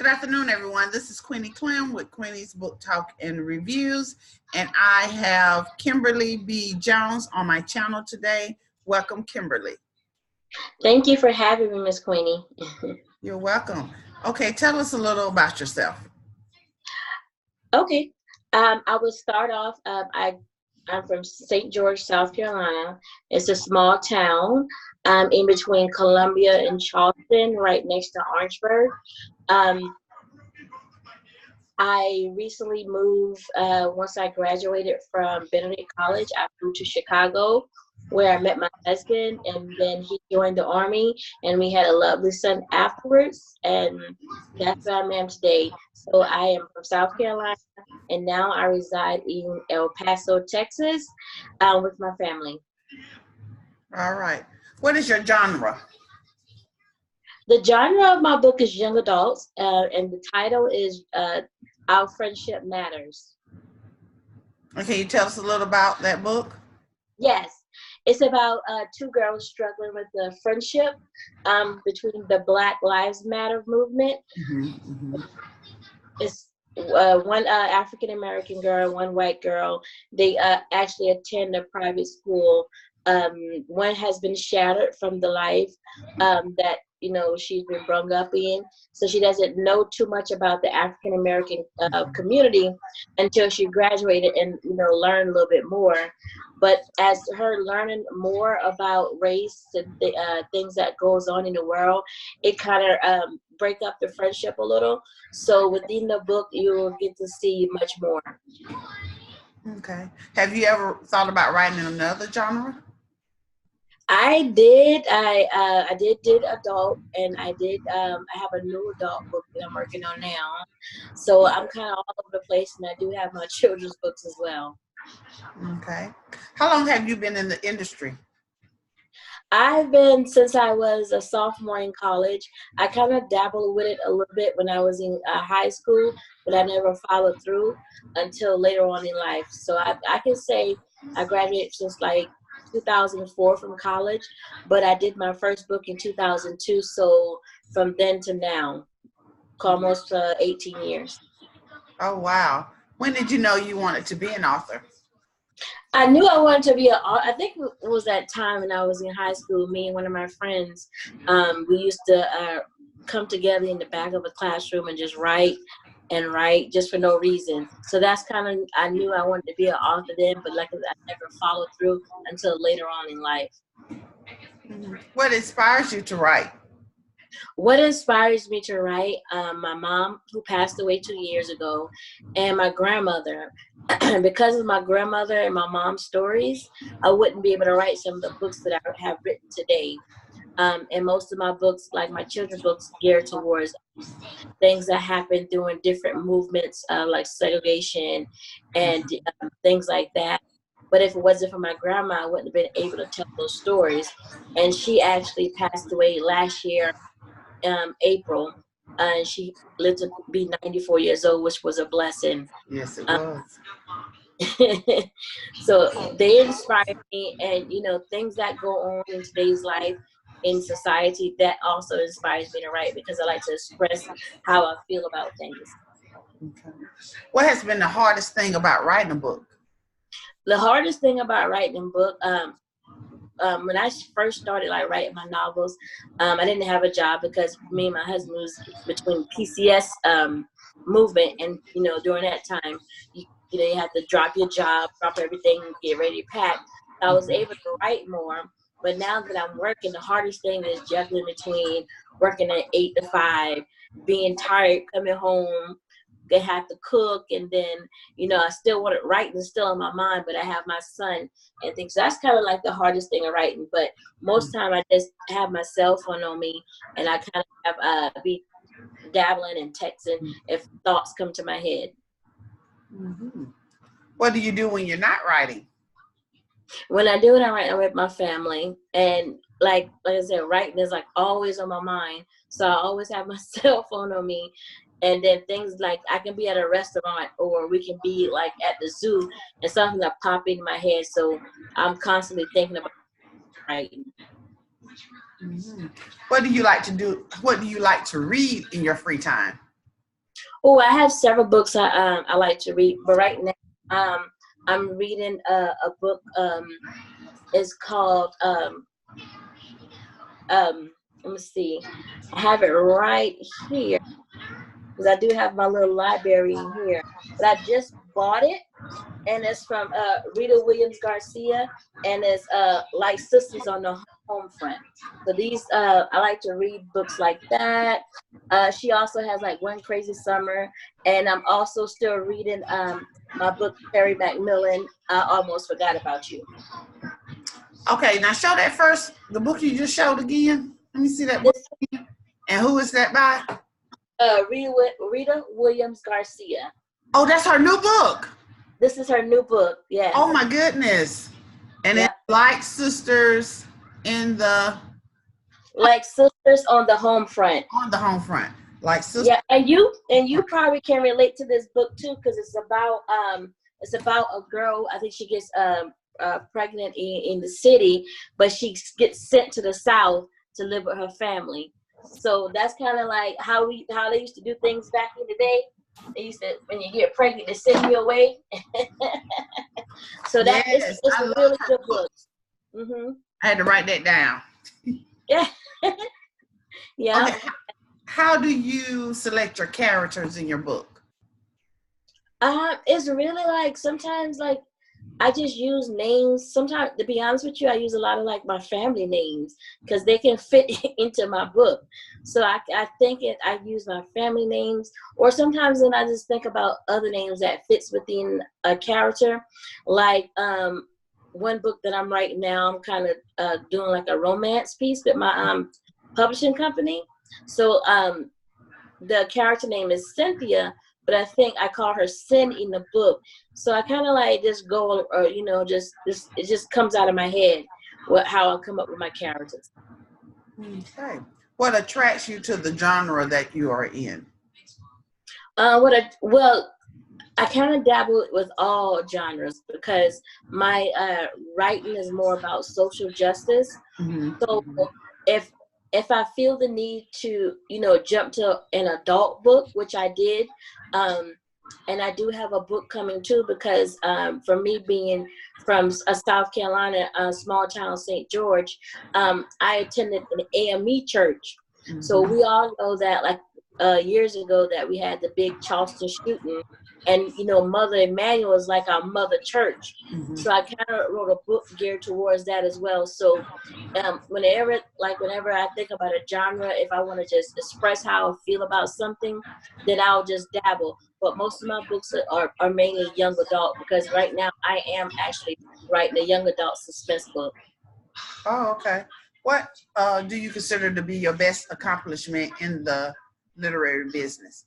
Good afternoon, everyone. This is Queenie Clem with Queenie's Book Talk and Reviews, and I have Kimberly B. Jones on my channel today. Welcome, Kimberly. Thank you for having me, Miss Queenie. You're welcome. Okay, tell us a little about yourself. Okay, I will start off. I'm from St. George, South Carolina. It's a small town in between Columbia and Charleston, right next to Orangeburg. I recently moved, once I graduated from Benedict College, I moved to Chicago, where I met my husband, and then he joined the Army, and we had a lovely son afterwards, and that's where I am today. So I am from South Carolina, and now I reside in El Paso, Texas, with my family. All right. What is your genre? The genre of my book is young adults, and the title is Our Friendship Matters. And can you tell us a little about that book? Yes. It's about two girls struggling with the friendship between the Black Lives Matter movement. It's one African-American girl, one white girl. They actually attend a private school. One has been shattered from the life that she's been brought up in, so she doesn't know too much about the African American community until she graduated and learned a little bit more. But as her learning more about race and the things that goes on in the world, it kind of break up the friendship a little. So within the book, you will get to see much more. Okay. Have you ever thought about writing another genre? I did. I did adult, and I have a new adult book that I'm working on now. So I'm kind of all over the place, and I do have my children's books as well. Okay. How long have you been in the industry? I've been since I was a sophomore in college. I kind of dabbled with it a little bit when I was in high school, but I never followed through until later on in life. So I can say I graduated since like 2004 from college, but I did my first book in 2002. So from then to now, almost 18 years. Oh, wow. When did you know you wanted to be an author? I knew I wanted to be I think it was that time when I was in high school. Me and one of my friends, we used to come together in the back of a classroom and just write just for no reason. So that's kind of, I knew I wanted to be an author then, but like I never followed through until later on in life. What inspires you to write? What inspires me to write? My mom, who passed away 2 years ago, and my grandmother. Because of my grandmother and my mom's stories, I wouldn't be able to write some of the books that I have written today. And most of my books, like my children's books, geared towards things that happened during different movements, like segregation and things like that. But if it wasn't for my grandma, I wouldn't have been able to tell those stories. And she actually passed away last year, April, and she lived to be 94 years old, which was a blessing. Yes, it was. So they inspire me, and things that go on in today's life in society, that also inspires me to write, because I like to express how I feel about things. Okay. What has been the hardest thing about writing a book? The hardest thing about writing a book, when I first started writing my novels, I didn't have a job because me and my husband was between PCS movement, and during that time you have to drop your job, drop everything, get ready to pack. I was able to write more, but now that I'm working, the hardest thing is juggling between working at 8 to 5, being tired, coming home, they have to cook, and then I still want to write, and still in my mind, but I have my son and things. So that's kind of like the hardest thing of writing. But most time I just have my cell phone on me, and I kind of have be dabbling and texting if thoughts come to my head. What do you do when you're not writing? When I do it, I write with my family, and like I said, writing is always on my mind. So I always have my cell phone on me. And then things like I can be at a restaurant, or we can be at the zoo, and something that pop into my head. So I'm constantly thinking about writing. What do you like to do? What do you like to read in your free time? Oh, I have several books I like to read, but right now I'm reading a book. It's called let me see. I have it right here because I do have my little library in here. But I just bought it, and it's from Rita Williams Garcia, and it's like Sisters on the Home Front. So these I like to read books like that. She also has like One Crazy Summer, and I'm also still reading my book Terry Macmillan. I Almost Forgot About You. Okay, now show that first, the book you just showed again. Let me see that book. And who is that by? Rita Williams Garcia. Oh, that's her new book. This is her new book. Yes. Oh my goodness. And it's like Sisters in the Like Sisters on the Home Front. On the Home Front. Like Sisters. Yeah, and you probably can relate to this book too, because it's about a girl. I think she gets pregnant in the city, but she gets sent to the South to live with her family. So that's kind of like how they used to do things back in the day. They used to, when you get pregnant, they send you away. So that it's a really good book. Mm-hmm. I had to write that down. Yeah. Yeah. Okay. How do you select your characters in your book? It's really like sometimes like I just use names. Sometimes, to be honest with you, I use a lot of like my family names because they can fit into my book. So I use my family names, or sometimes then I just think about other names that fits within a character. Like one book that I'm writing now, I'm kind of doing like a romance piece with my publishing company. So the character name is Cynthia, but I think I call her Sin in the book. So I kind of like just go, or it just comes out of my head how I come up with my characters. Okay. What attracts you to the genre that you are in? I kind of dabble with all genres because my writing is more about social justice. Mm-hmm. So if I feel the need to, jump to an adult book, which I did, and I do have a book coming too, because for me being from South Carolina, a small town, St. George, I attended an AME church. Mm-hmm. So we all know that like years ago that we had the big Charleston shooting, and Mother Emanuel is like our mother church. Mm-hmm. So I kind of wrote a book geared towards that as well. So whenever I think about a genre, if I want to just express how I feel about something, then I'll just dabble. But most of my books are mainly young adult, because right now I am actually writing a young adult suspense book. Oh, okay. What do you consider to be your best accomplishment in the literary business?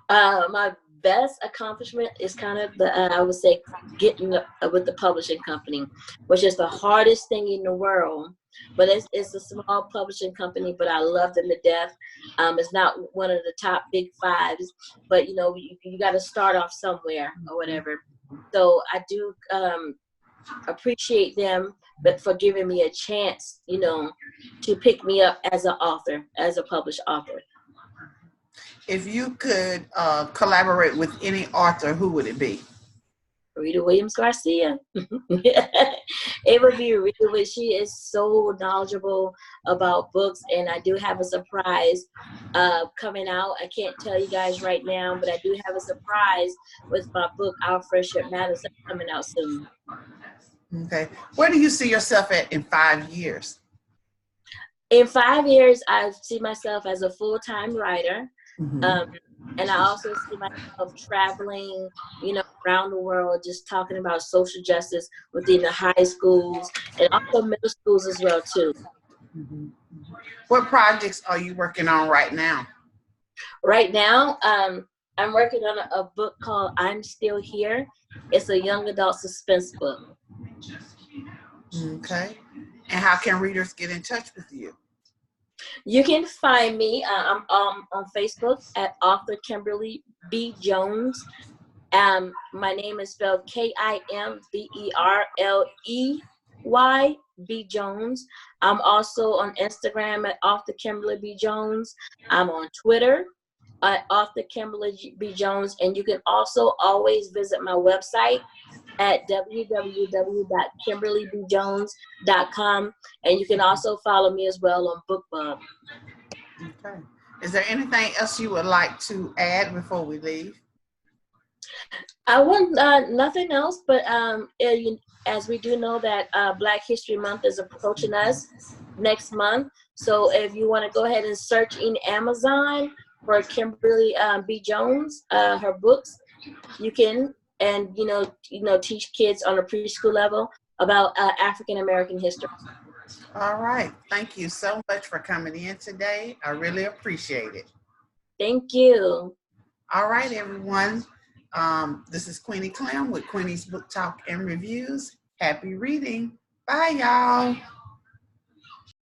My best accomplishment is kind of I would say getting with the publishing company, which is the hardest thing in the world. But it's a small publishing company, but I love them to death. It's not one of the top big fives, but you got to start off somewhere or whatever. So I do appreciate them, but for giving me a chance, to pick me up as an author, as a published author. If you could collaborate with any author, who would it be? Rita Williams Garcia. It would be Rita. She is so knowledgeable about books, and I do have a surprise coming out. I can't tell you guys right now, but I do have a surprise with my book, Our Friendship Matters, that's coming out soon. Okay. Where do you see yourself in 5 years? In 5 years, I see myself as a full-time writer. Mm-hmm. And I also see myself traveling, around the world, just talking about social justice within the high schools and also middle schools as well, too. Mm-hmm. What projects are you working on right now? Right now, I'm working on a book called I'm Still Here. It's a young adult suspense book. Okay. And how can readers get in touch with you? You can find me. I'm on Facebook at author Kimberley B. Jones. My name is spelled Kimberley B. Jones. I'm also on Instagram at author Kimberley B. Jones. I'm on Twitter author Kimberley B. Jones, and you can also always visit my website at www.kimberleybjones.com, and you can also follow me as well on BookBub. Okay. Is there anything else you would like to add before we leave? I want nothing else, but as we do know that Black History Month is approaching us next month, so if you want to go ahead and search in Amazon for Kimberley B. Jones, her books, you can, and teach kids on a preschool level about African American history. All right. Thank you so much for coming in today. I really appreciate it. Thank you. All right, everyone. This is Queenie Clem with Queenie's Book Talk and Reviews. Happy reading. Bye, y'all.